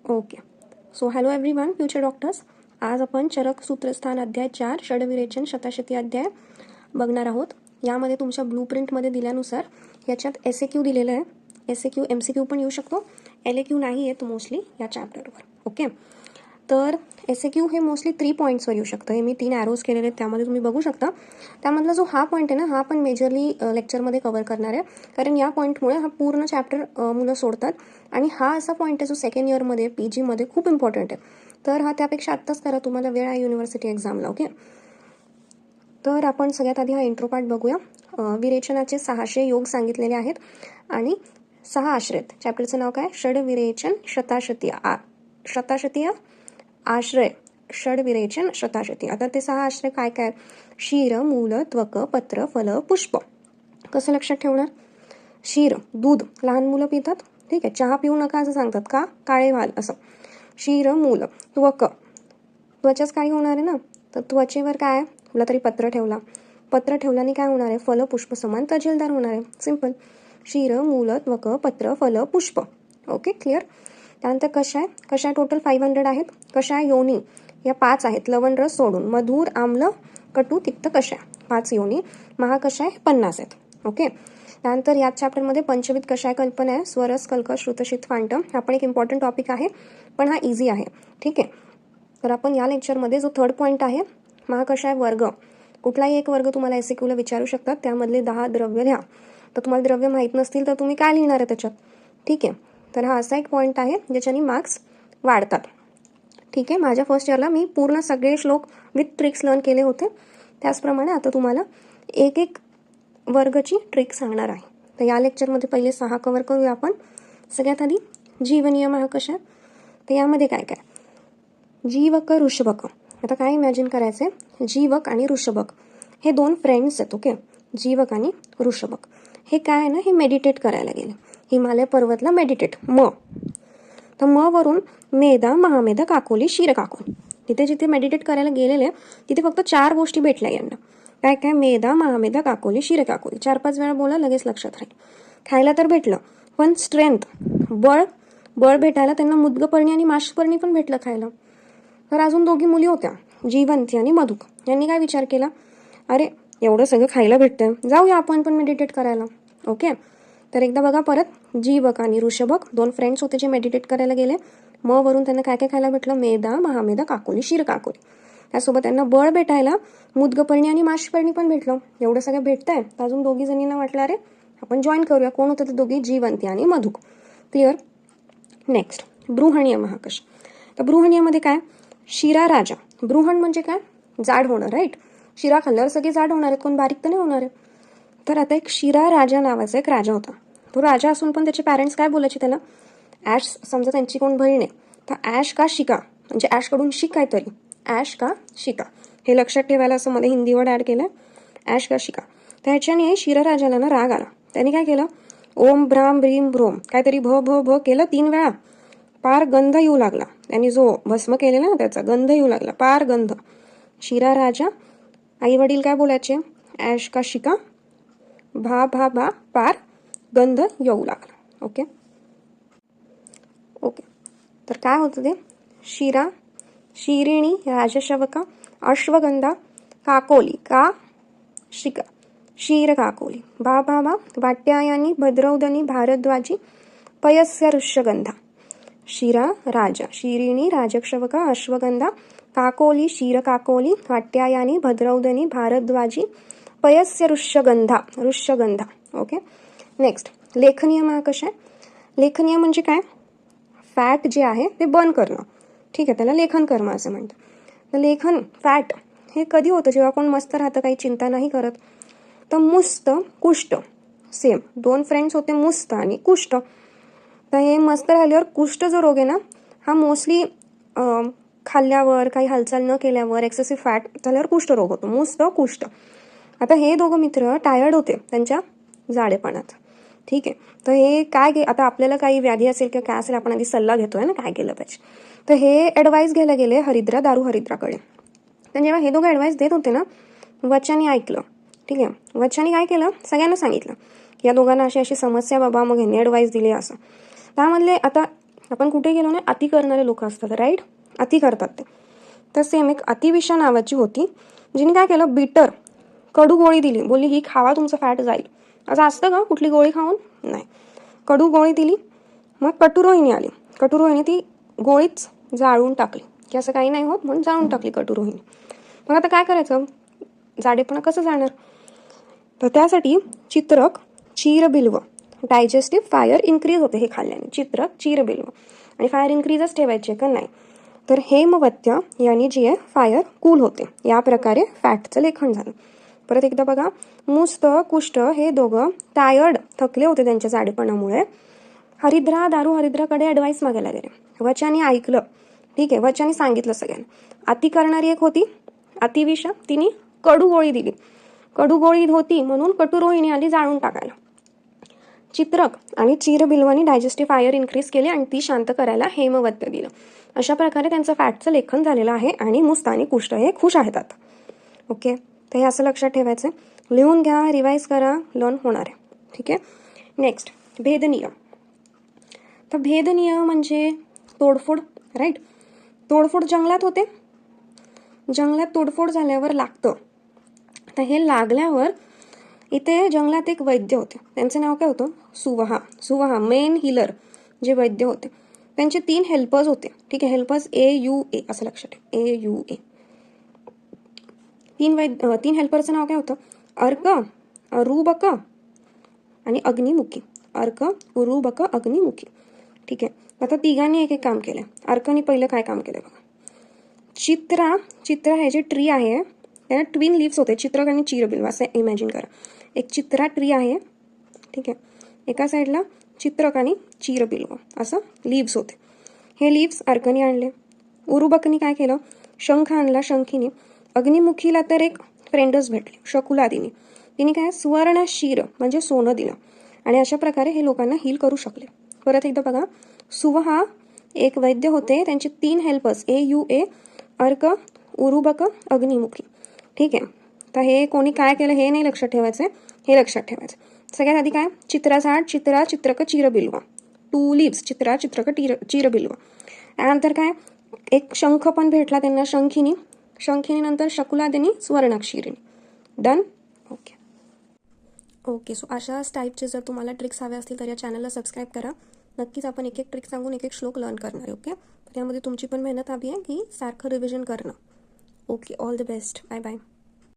Okay. So hello everyone, future doctors. आज आपण चरक सूत्रस्थान अध्याय 4 षडविरेचन शताशती अध्याय बघणार आहोत. यामध्ये तुमच्या ब्लूप्रिंटमध्ये दिल्यानुसार याच्यात SAQ दिलेलं आहे. SAQ MCQ पण येऊ शकतो, LAQ नाही येत मोस्टली या चॅप्टरवर. ओके. तर SAQ हे मोस्टली 3 पॉईंट्सवर येऊ शकतं. हे मी 3 ॲरोज केलेले आहेत, त्यामध्ये तुम्ही बघू शकता. त्यामधला जो हा पॉईंट आहे ना, हा पण मेजरली लेक्चरमध्ये कव्हर करणार आहे, कारण या पॉईंटमुळे हा पूर्ण चॅप्टर मुलं सोडतात. आणि हा असा पॉईंट आहे जो सेकंड इयरमध्ये PGमध्ये खूप इम्पॉर्टंट आहे. तर हा त्यापेक्षा आत्ताच करा, तुम्हाला वेळ आहे युनिव्हर्सिटी एक्झामला. ओके. तर आपण सगळ्यात आधी हा इंट्रो पार्ट बघूया. विरेचनाचे 600 योग सांगितलेले आहेत आणि 6 आश्रय. चॅप्टरचं नाव काय? षडविरेचन शताशतीय आश्रय. षडविरेचन शताशती. आता ते 6 आश्रय काय काय? क्षीर, मूल, त्वक, पत्र, फल, पुष्प. कसं लक्षात ठेवणार? क्षीर, दूध लहान मुलं पितात, ठीक आहे. चहा पिऊ नका असं सांगतात का? काळे व्हाल असं. क्षीर, मूल, त्वक, त्वचाच काय होणार आहे ना, तर त्वचेवर काय आहे? तुला तरी पत्र ठेवला, पत्र ठेवल्याने काय होणार आहे? फल पुष्प समान तजेलदार होणार आहे. सिंपल. क्षीर, मूल, त्वक, पत्र, फल, पुष्प. Okay, clear. त्यानंतर कषाय. कषाय टोटल 500 आहेत. कषाय योनी या 5 आहेत, लवण रस सोडून. मधुर, आम्ल, कटू, तिक्त कषाय 5 योनी. महाकषाय 50 आहेत. ओके. त्यानंतर याच चॅप्टरमध्ये पंचविध कषाय कल्पना आहे. स्वरस, कल्क, श्रुतशित, फांटम. हा पण एक इम्पॉर्टंट टॉपिक आहे, पण हा इझी आहे, ठीक आहे. तर आपण या लेक्चरमध्ये जो थर्ड पॉईंट आहे, महाकषाय वर्ग. कुठलाही एक वर्ग तुम्हाला SAQला विचारू शकतात. त्यामधले 10 द्रव्य लिहा. तर तुम्हाला द्रव्य माहीत नसतील तर तुम्ही काय लिहिणार आहे त्याच्यात, ठीक आहे. तर हा असा एक पॉईंट आहे ज्याच्याने मार्क्स वाढतात, ठीक आहे. माझ्या फर्स्ट इयरला मी पूर्ण सगळे श्लोक विथ ट्रिक्स लर्न केले होते. त्याचप्रमाणे आता तुम्हाला एक एक वर्गची ट्रिक सांगणार आहे. तर या लेक्चरमध्ये पहिले 6 कव्हर करूया आपण. सगळ्यात आधी जीवनियम हा कशा. तर यामध्ये काय काय? जीवक, ऋषभक. आता काय इमॅजिन करायचं आहे? जीवक आणि ऋषभक हे 2 फ्रेंड्स आहेत. ओके. जीवक आणि ऋषभक हे काय आहे ना, हे मेडिटेट करायला गेले हिमालय पर्वतला. मेडिटेट तर वरून मेधा, महामेधा, काकोली, क्षीरकाकोली. तिथे जिथे मेडिटेट करायला गेलेले तिथे फक्त 4 गोष्टी भेटल्या यांना. काय काय? मेधा, महामेधा, काकोली, क्षीरकाकोली. 4-5 वेळा बोला, लगेच लक्षात राहील. खायला तर भेटलं, पण स्ट्रेंथ, बळ भेटायला त्यांना मुद्गपर्णी आणि माशपर्णी पण भेटलं खायला. तर अजून 2 मुली होत्या, जीवंती आणि मधुक. यांनी काय विचार केला? अरे एवढं सगळं खायला भेटतं, जाऊया आपण पण मेडिटेट करायला. ओके. तर एकदा बघा परत. जीवक आणि ऋषभक 2 फ्रेंड्स होते जे मेडिटेट करायला गेले. वरून त्यांना काय काय खायला भेटलं? मेधा, महामेधा, काकोली, क्षीरकाकोली. त्यासोबत त्यांना बळ भेटायला मुद्गपर्णी आणि माशपर्णी पण भेटलं. एवढं सगळं भेटतंय तर अजून 2 जणींना वाटलं अरे आपण जॉईन करूया. कोण होतं ते 2? जीवंती आणि मधुक. क्लिअर. नेक्स्ट बृहणीय महाकश. तर बृहणीयमध्ये काय? शिरा राजा. बृहण म्हणजे काय? जाड होणं, राईट. शिरा खाल्ल्यावर सगळे जाड होणार आहेत, कोण बारीक तर नाही होणार आहे. तर आता एक शिरा राजा नावाचा एक राजा होता. तो राजा असून पण त्याचे पॅरेंट्स काय बोलायचे त्याला? ॲश. समजा त्यांची कोण बहीण आहे तर ॲश का शिका, म्हणजे ॲशकडून शिक काहीतरी. ॲश का शिका हे लक्षात ठेवायला असं मला हिंदी वर्ड ॲड केलं. ॲश का शिका. तर ह्याच्याने शिरराजाला ना राग आला. त्याने काय केलं? ओम भ्राम भ्रीम भ्रोम काहीतरी भ केलं 3 वेळा. पार गंध येऊ लागला. त्यांनी जो भस्म केलेला ना त्याचा गंध येऊ लागला, पार गंध. शिरा राजा. आई वडील काय बोलायचे? ॲश का शिका, भा पार गंध येऊ लागला. ओके. ओके. तर काय होतं ते? शिरा, शिरिणी, राजशवका, अश्वगंधा, काकोली का शिका, क्षीर काकोली. भा वाट्यायानी, भद्रौदनी, भारद्वाजी, पयस्य ऋष्यगंधा. शिरा राजा, शिरिणी, राजक्षवका, अश्वगंधा, काकोली, क्षीर काकोली, वाट्यायानी, भद्रौदनी, भारद्वाजी, पयस्य ऋष्यगंधा. ओके. नेक्स्ट लेखनीय महाकशा. लेखनीय म्हणजे काय? फॅट जे आहे ते बर्न करणं, ठीक आहे. त्याला लेखन कर्म असं म्हणतात. तर लेखन फॅट हे कधी होतं? जेव्हा कोण मस्त राहतं, काही चिंता नाही करत. तर मुस्त, कुष्ठ. सेम 2 फ्रेंड्स होते, मुस्त आणि कुष्ठ. तर हे मस्त राहिल्यावर कुष्ठ जो रोग आहे ना, हा मोस्टली खाल्ल्यावर, काही हालचाल न केल्यावर, एक्सेसिव्ह फॅट झाल्यावर कुष्ठ रोग होतो. मुस्त, कुष्ठ. आता हे 2 मित्र टायर्ड होते त्यांच्या जाडेपणात, ठीक आहे. तर हे काय आता आपल्याला काही व्याधी असेल किंवा काय असेल, आपण आधी सल्ला घेतोय ना काय केलं पाहिजे. तर हे ॲडवाईस घ्यायला गेले दारू हरिद्राकडे. तर जेव्हा हे 2 ॲडवाईस देत होते ना, वच्याने ऐकलं, ठीक आहे. वच्याने काय केलं? सगळ्यांना सांगितलं की या दोघांना अशी अशी समस्या बाबा, मग ह्यांनी ॲडवाईस दिली असं. त्यामधले आता आपण कुठे गेलो नाही, अति करणारे लोक असतात, राईट, अति करतात ते. तर सेम एक अतिविषा नावाची होती, जिने काय केलं, बिटर कडू गोळी दिली, बोलली ही खावा तुमचं फॅट जाईल. असं असतं का कुठली गोळी खाऊन? नाही, कडू गोळी दिली. मग कटुरोहिणी आली, कटुरोहिणी ती गोळीच जाळून टाकली, की असं काही नाही होत म्हणून जाळून टाकली कटुरोहिणी. मग आता काय करायचं, जाडेपणा कसं जाणार? तर त्यासाठी चित्रक, चीरबिल्व, डायजेस्टिव्ह फायर इन्क्रीज होते हे खाल्ल्याने. चित्रक, चीरबिल्व आणि फायर इन्क्रीजच ठेवायचे का नाही, तर हेमवत्य यानी जी आहे फायर कूल होते. या प्रकारे फॅटचं लेखन झालं. परत एकदा बघा, मुस्त, कुष्ठ हे दोघं टायर्ड, थकले होते त्यांच्या जाडेपणामुळे. हरिद्रा, दारू हरिद्राकडे ॲडवाईस मागायला गेले. वच्याने ऐकलं, ठीक आहे, वच्याने सांगितलं सगळ्यांना. अति करणारी एक होती अतिविषा, तिने कडू गोळी दिली, कडू गोळी होती म्हणून कटुरोहिणी आली जाळून टाकायला. चित्रक आणि चीरबिल्वानी डायजेस्टिव्ह फायर इन्क्रीज केली आणि ती शांत करायला हेमवत्य दिलं. अशा प्रकारे त्यांचं फॅटचं लेखन झालेलं आहे आणि मुस्त आणि कुष्ठ हे खुश आहेत आता. ओके, तर हे असं लक्षात ठेवायचं. लिहून घ्या, रिवाईज करा, लर्न होणार आहे. ठीक आहे. नेक्स्ट, भेदनियम. तर भेदनियम म्हणजे तोडफोड, राईट. तोडफोड जंगलात होते, जंगलात तोडफोड झाल्यावर लागतं. तर हे लागल्यावर इथे जंगलात एक वैद्य होते, त्यांचं नाव काय होतं, सुवहा. सुवहा मेन हिलर जे वैद्य होते, त्यांचे 3 हेल्पर्स होते. ठीक आहे, हेल्पर्स AUA असं लक्षात ठेव, AUA. 3 हेल्परचं नाव काय होतं, अर्क, अरुबक आणि अग्निमुखी. अर्क, उरुबक, अग्निमुखी. ठीक आहे. आता तिघांनी एक एक काम केलं. अर्कनी पहिलं काय काम केलं बघा, चित्रा हे जे ट्री आहे त्याला ट्विन लिव्स होते, चित्रक आणि चीरबिल्व असं इमॅजिन करा. एक चित्रा ट्री आहे, ठीक आहे, एका साईडला चित्रक आणि चीरबिल्व असं लिव्स होते. हे लिव्स अर्कनी आणले. उरुबकनी काय केलं, शंख आणला, शंखीने. अग्निमुखीला तर एक फ्रेंडच भेटली, शकुलादिनी. तिने काय, सुवर्ण शिर म्हणजे सोनं दिलं आणि अशा प्रकारे हे लोकांना हील करू शकले. परत एकदा बघा, सुवहा एक वैद्य होते, त्यांचे 3 हेल्पर्स AUA, अर्क, उरुबक, अग्निमुखी. ठीक आहे. तर हे कोणी काय केलं हे नाही लक्षात ठेवायचं, हे लक्षात ठेवायचं. सगळ्यात आधी काय, चित्रा झाड, चित्रा, चित्रक, चीरबिल्व, 2 लिव्स, चित्रा, चित्रक, चीरबिल्व. त्यानंतर काय, एक शंख पण भेटला त्यांना, शंखिनी. शंखिनी नंतर शकुलादिनी, सुवर्णाक्षिरिणी. डन. ओके. सो अशाच टाईपचे जर तुम्हाला ट्रिक्स हवे असतील तर या चॅनलला सबस्क्राईब करा. नक्कीच आपण एक एक ट्रिक सांगून एक एक श्लोक लर्न करणार आहे. ओके, त्यामध्ये तुमची पण मेहनत हवी आहे की सारखं रिव्हिजन करणं. Okay, all the best. Bye bye.